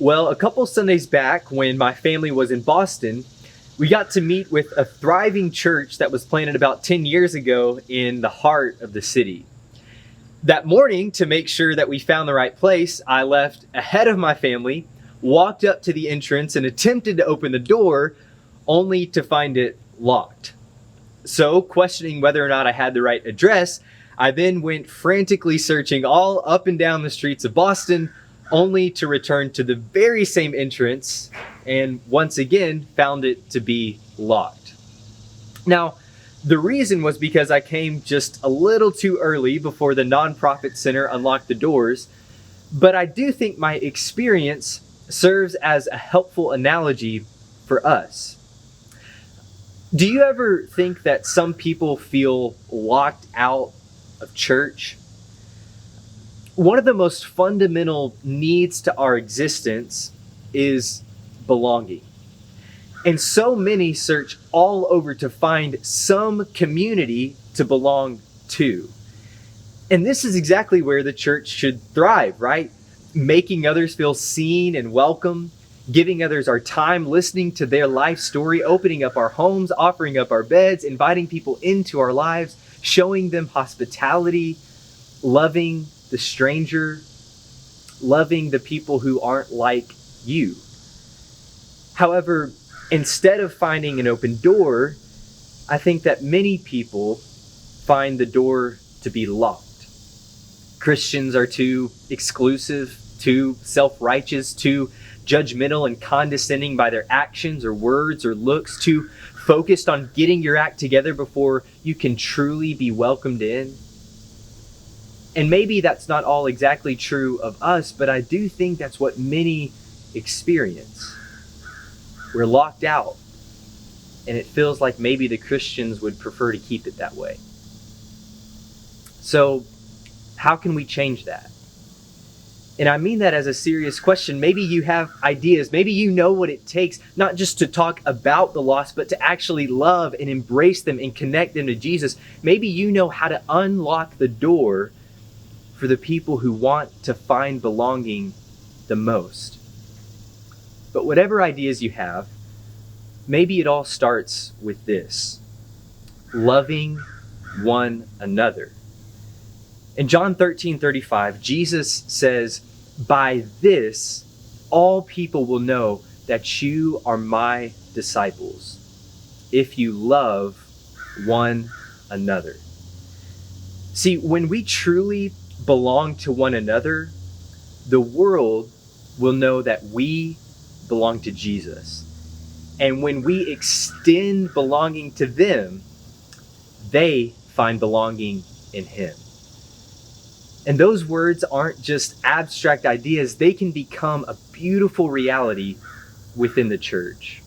Well, a couple Sundays back, when my family was in Boston, we got to meet with a thriving church that was planted about 10 years ago in the heart of the city. That morning, to make sure that we found the right place, I left ahead of my family, walked up to the entrance, and attempted to open the door, only to find it locked. So, questioning whether or not I had the right address, I then went frantically searching all up and down the streets of Boston, only to return to the very same entrance and once again found it to be locked. Now, the reason was because I came just a little too early before the nonprofit center unlocked the doors, but I do think my experience serves as a helpful analogy for us. Do you ever think that some people feel locked out of church? One of the most fundamental needs to our existence is belonging. And so many search all over to find some community to belong to. And this is exactly where the church should thrive, right? Making others feel seen and welcome, giving others our time, listening to their life story, opening up our homes, offering up our beds, inviting people into our lives, showing them hospitality, loving the stranger, loving the people who aren't like you. However, instead of finding an open door, I think that many people find the door to be locked. Christians are too exclusive, too self-righteous, too judgmental and condescending by their actions or words or looks, too focused on getting your act together before you can truly be welcomed in. And maybe that's not all exactly true of us, but I do think that's what many experience. We're locked out, and it feels like maybe the Christians would prefer to keep it that way. So, how can we change that? And I mean that as a serious question. Maybe you have ideas. Maybe you know what it takes, not just to talk about the lost, but to actually love and embrace them and connect them to Jesus. Maybe you know how to unlock the door for the people who want to find belonging the most. But whatever ideas you have, maybe it all starts with this: loving one another. In John 13:35, Jesus says, "By this, all people will know that you are my disciples, if you love one another." See, when we truly belong to one another, the world will know that we belong to Jesus. And when we extend belonging to them, they find belonging in Him. And those words aren't just abstract ideas, they can become a beautiful reality within the church.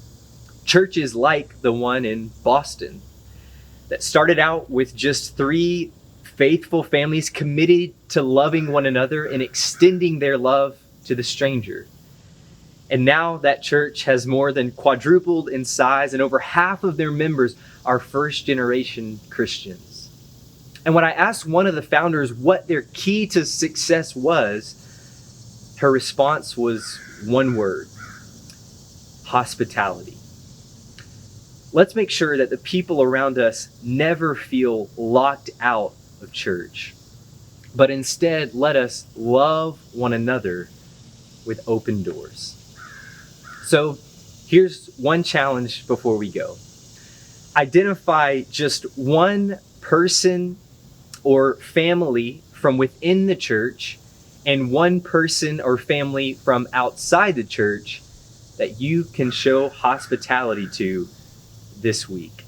Churches like the one in Boston that started out with just 3 faithful families committed to loving one another and extending their love to the stranger. And now that church has more than quadrupled in size, and over half of their members are first-generation Christians. And when I asked one of the founders what their key to success was, her response was one word: hospitality. Let's make sure that the people around us never feel locked out of church, but instead let us love one another with open doors. So here's one challenge before we go. Identify just one person or family from within the church and one person or family from outside the church that you can show hospitality to this week.